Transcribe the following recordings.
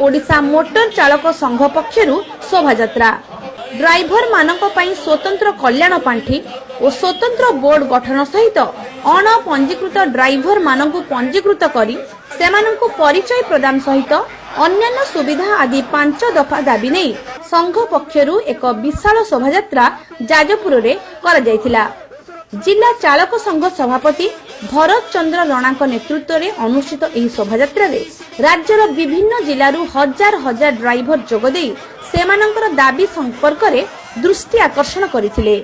Odisha motor चालक संघ पक्षरु शोभायात्रा ड्राइवर मानक पई स्वतंत्र कल्याण पांठी और स्वतंत्र बोर्ड गठन सहित अण पंजीकृत ड्राइवर मानक पंजीकृत करी सेमानंकु परिचय प्रदान सहित अन्यान्य सुविधा आदि 5 दफा दाबी नहीं संघ पक्षरु एक विशाल शोभायात्रा जाजपुर रे करा जायथिला। जिला चालक संघ सभापति भरत चंद्र रणा नेतृत्व में अनुष्ठित यह शोभायात्रा राज्यर विभिन्न जिलूर हजार हजार ड्राइवर जोगदे सेमानंकर दाबी संपर्क में दृष्टि आकर्षण करथिले।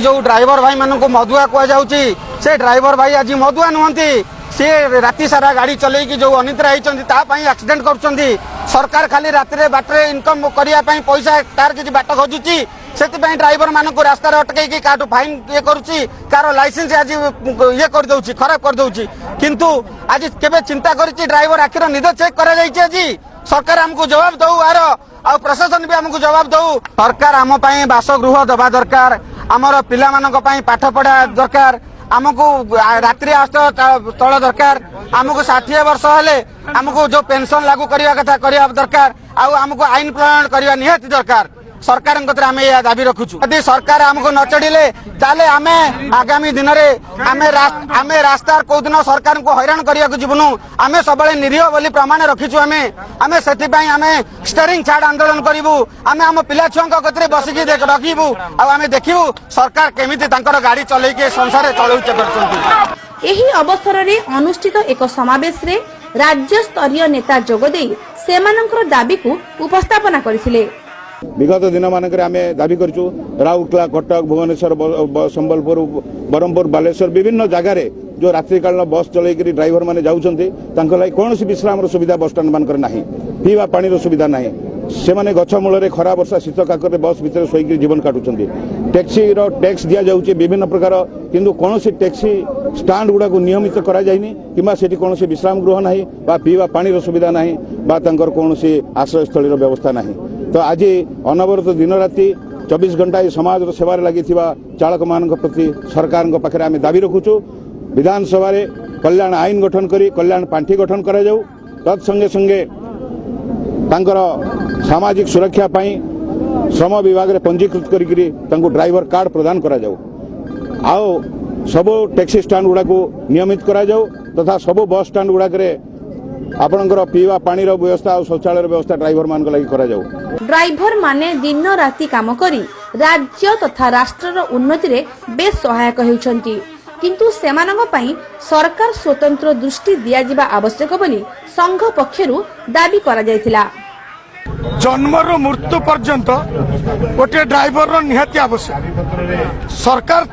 जो ड्राइवर भाई मानक मधुआ कहुची से ड्राइवर भाई आज मधुआ नुहंती सी राति सारा गाड़ी चलेकी जो अनिद्रा होती एक्सीडेंट कर सरकार खाली राति बाटर इनकम करने पैसा तार किसी बाट खोजुची से ड्राइवर मानक रास्ता अटकई काटू फाइन ये करुच्ची कार लाइसेंस आज ये करदे खराब करदे किंतु आज केबे चिंता करी ड्राइवर आखिर निद चेक कर सरकार आमको जवाब दौ आर आ प्रशासन भी आमको जवाब दौ। सरकार आम बासगृह दबा दरकार आमर पिला मानक पाठ पढ़ा दरकार आमको रात्रि स्थल दरकार आमको 60 वर्ष हेले आमको जो पेंशन लागू करने कथा करने दरकार आमको आईन प्रणयन करने निहाती दरकार सरकार आम यह दाबी रखुचु। यदि सरकार आमको न चढ़िले ताले आमे आगामी दिन में आमे रास्ता को दिन सरकार को हैरान करने को जीवनु आमे सब निरीह बोली प्रमाण रखीचु आमे सेथिपाई आमे स्टेरिंग छाड़ आंदोलन करिवु आमे आम पिला छुआ कतरे बसिकी रखिबु आमे देखिबु सरकार केमिति तांकर गाड़ी चलेके संसार चलौचे करछंती। एही अवसर रे अनुष्ठित एक समावेश रे राज्य स्तरीय नेता जोगदे सेमानंकर दाबी को उपस्थापना करथिले। विगत दिन मानक आम दाबी करूँ राउरकेला कटक भुवनेश्वर संबलपुर ब्रह्मपुर बालेश्वर विभिन्न जगार जो रात्रिकालीन बस चलैकरी ड्राइवर मैंने जाऊँगी कौन विश्राम सुविधा बस स्टाण्ड मानक ना पीवा पानी सुविधा ना से माने गछ मूल खरा वर्षा शीत काकर बस भितर शोक जीवन काटुंट टैक्सी टैक्स दि जाऊँगी विभिन्न प्रकार किंतु कौन टैक्सी स्टाण्ड गुड़ा को नियमित करा जायनि किंबा सेठी कौन विश्राम गृह ना बा पीवा पानी सुविधा ना बा तांकर कौन आश्रयस्थल व्यवस्था ना तो आज अनवरत दिन राति 24 घंटा समाज सेवार लगी चालक मान प्रति सरकार पाखे आम दाबी रखुचु विधानसभा कल्याण आईन गठन करी कल्याण पांठी गठन करा जाऊ तत्संगे संगे तांकर सामाजिक सुरक्षा पाई श्रम विभाग रे पंजीकृत करी ड्राइवर कार्ड प्रदान करा जाऊ आओ सब टैक्सी स्टाण्ड गुड़ा को नियमित करा जाऊ तथा सब बस स्टाण्ड गुड़ा आपणकर पीवा पानी व्यवस्था और शौचालय व्यवस्था ड्राइवर मान लगी करा जाऊ। ड्राइवर माने दिन राति काम करी राज्य तथा राष्ट्रर उन्नति रे बेस सहायक हेउछंती किंतु सेमानंग पई सरकार स्वतंत्र दृष्टि दिया जिबा आवश्यक बोली संघ पक्षरु दाबी करा जायथिला। जन्मर मृत्यु पर्यंत गोटे ड्राइवर निहाती आवश्यक सरकार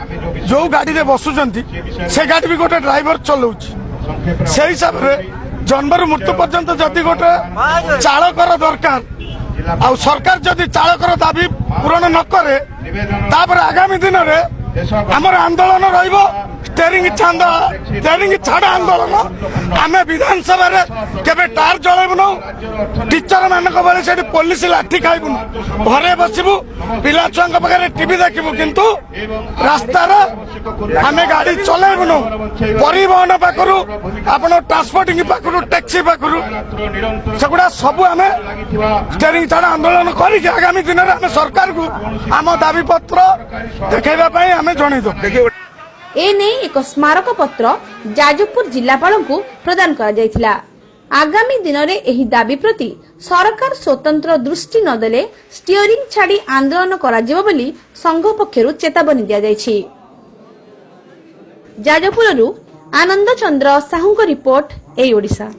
जो गाड़ी रे बसुचंती से गाड़ी भी गोटे ड्राइवर चलाउची से हिसाब रे जन्मर मृत्यु पर्यंत जदि गोटे चालकर दरकार आ सरकार जदि चालकर दाबी पूरण न करे तापर आगामी दिन में आमर आंदोलन रहिबो स्टेरिंग छाड़ आंदोलन आम विधानसभा केबे टार जलैबुन टीचर मानक बेले से पुलिस लाठी खाइबुन घरे बसबू पिला छुआ पाखे टीवी देखबू किंतु रास्तार आम गाड़ी चलैबुन परिवहन पाखु आपण ट्रांसपोर्टिंग पाखु टैक्सी पाखु सेगुड़ा सब आम स्टेरिंग छाड़ आंदोलन करके आगामी दिन में आम सरकार को आम दाबी पत्र देखा आम जनईद एने एक स्मारक पत्र जाजपुर जिलापाल को प्रदान करा जायथिला। आगामी दिन में एही दाबी प्रति सरकार स्वतंत्र दृष्टि नदेले स्टीयरिंग छाड़ी आंदोलन करा जिवो बोली संघ पक्षरु चेतावनी दिया जायछि। जाजपुररु आनंद चंद्र साहू को रिपोर्ट ए ओडिशा।